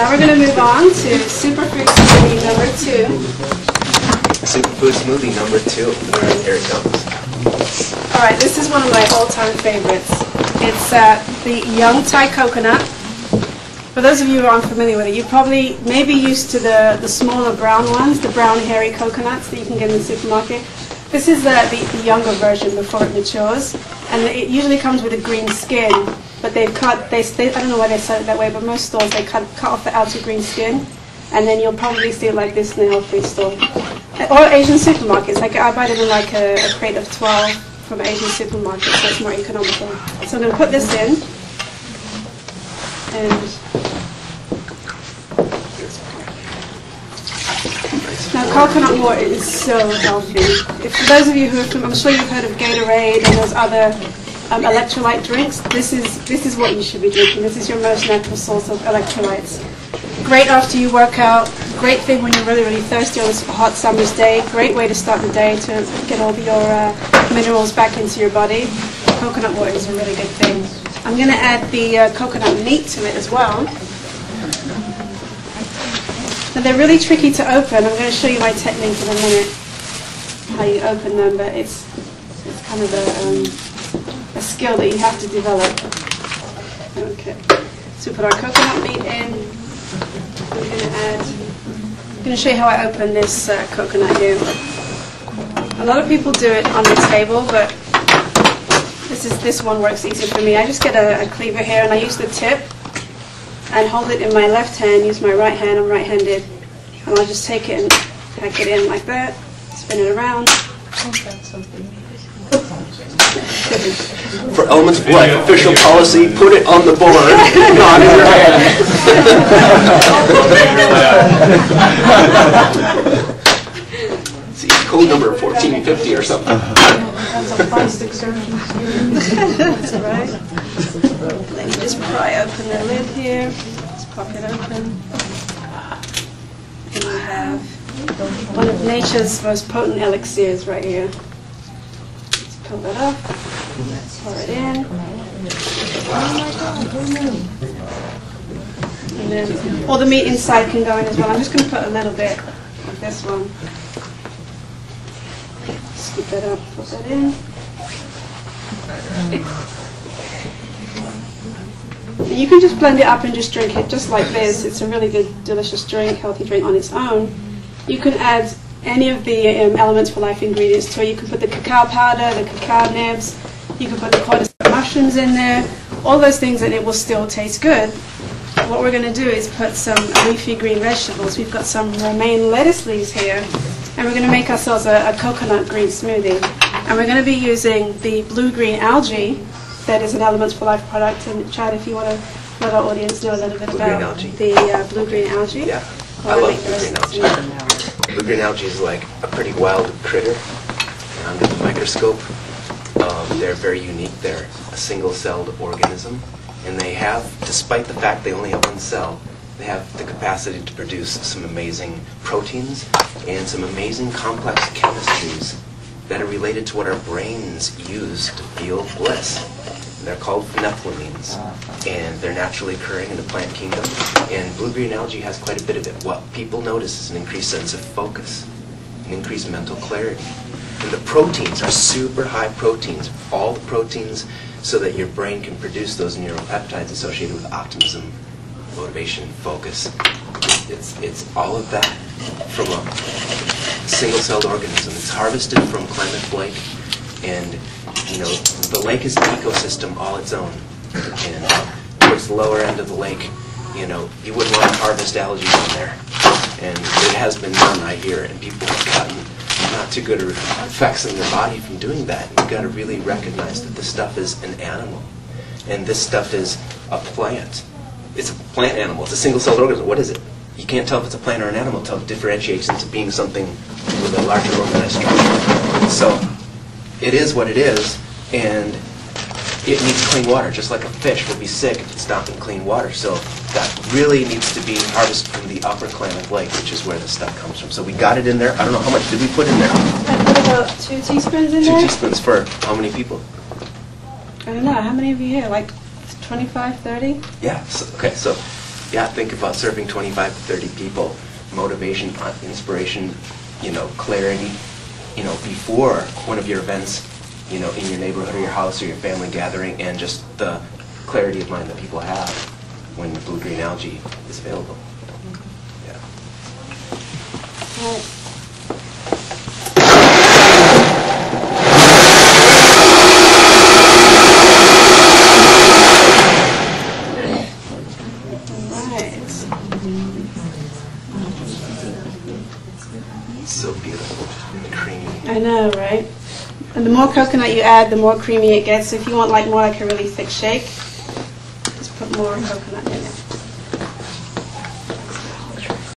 Now we're going to move on to superfood smoothie number 2. Superfood smoothie number 2. Here it comes. All right, this is one of my all-time favorites. It's the young Thai coconut. For those of you who aren't familiar with it, you probably may be used to the smaller brown ones, the brown hairy coconuts that you can get in the supermarket. This is the younger version before it matures, and it usually comes with a green skin. But they've cut, I don't know why they sell it that way, but most stores they cut off the outer green skin, and then you'll probably see it like this in the health food store. Or Asian supermarkets. Like I buy them in like a crate of 12 from Asian supermarkets, so it's more economical. So I'm going to put this in, and now coconut water is so healthy. For those of you who are from, I'm sure you've heard of Gatorade and those other electrolyte drinks. This is what you should be drinking. This is your most natural source of electrolytes. Great after you work out. Great thing when you're really, really thirsty on this hot summer's day. Great way to start the day to get all your minerals back into your body. Coconut water is a really good thing. I'm going to add the coconut meat to it as well. Now they're really tricky to open. I'm going to show you my technique in a minute, how you open them, but it's kind of a skill that you have to develop. Okay, so we put our coconut meat in. I'm going to show you how I open this coconut here. A lot of people do it on the table, but this one works easier for me. I just get a cleaver here and I use the tip and hold it in my left hand, use my right hand, I'm right-handed, and I'll just take it and pack it in like that, spin it around. For Elements of Life official policy, put it on the board, not in your hand. See, code number 1450 or something. That's a plastic surgeon. That's all right. Let me just pry open the lid here. Let's pop it open. And we have one of nature's most potent elixirs right here. Let's pull that up. Pour it in. And then all the meat inside can go in as well. I'm just going to put a little bit of this one. Scoop that up, put that in. You can just blend it up and just drink it just like this. It's a really good, delicious drink, healthy drink on its own. You can add any of the Elements for Life ingredients to it. You can put the cacao powder, the cacao nibs, you can put the cordyceps mushrooms in there, all those things, and it will still taste good. What we're going to do is put some leafy green vegetables. We've got some romaine lettuce leaves here, and we're going to make ourselves a coconut green smoothie. And we're going to be using the blue-green algae that is an Elements for Life product. And Chad, if you want to let our audience know a little bit about the blue-green algae. Yeah, I love blue-green algae. Blue-green algae is like a pretty wild critter. And under the microscope, they're very unique. They're a single-celled organism. And they have, despite the fact they only have one cell, they have the capacity to produce some amazing proteins and some amazing complex chemistries that are related to what our brains use to feel bliss. They're called phenethylamines, and they're naturally occurring in the plant kingdom. And blue-green algae has quite a bit of it. What people notice is an increased sense of focus, an increased mental clarity. And the proteins are super high proteins, all the proteins, so that your brain can produce those neuropeptides associated with optimism, motivation, focus. It's all of that from a single-celled organism. It's harvested from Klamath Lake, and the lake is an ecosystem all its own. And towards the lower end of the lake, you wouldn't want to harvest algae in there. And it has been done, I hear, and people have gotten not too good effects on their body from doing that. You've got to really recognize that this stuff is an animal, and this stuff is a plant. It's a plant animal. It's a single-celled organism. What is it? You can't tell if it's a plant or an animal until it differentiates into being something with a larger organized structure. So it is what it is, and it needs clean water, just like a fish will be sick if it's not in clean water. So that really needs to be harvested from the upper Klamath Lake, which is where the stuff comes from. So we got it in there. I don't know, how much did we put in there? I put about 2 teaspoons in there. 2 teaspoons for how many people? I don't know. How many of you here? Like 25, 30? Yeah. So, okay. So yeah, think about serving 25 to 30 people, motivation, inspiration, clarity, before one of your events, in your neighborhood or your house or your family gathering, and just the clarity of mind that people have when the blue-green algae is available. Yeah. All right. So beautiful, just creamy. I know, right? And the more coconut you add, the more creamy it gets. So if you want more like a really thick shake, just put more coconut in it.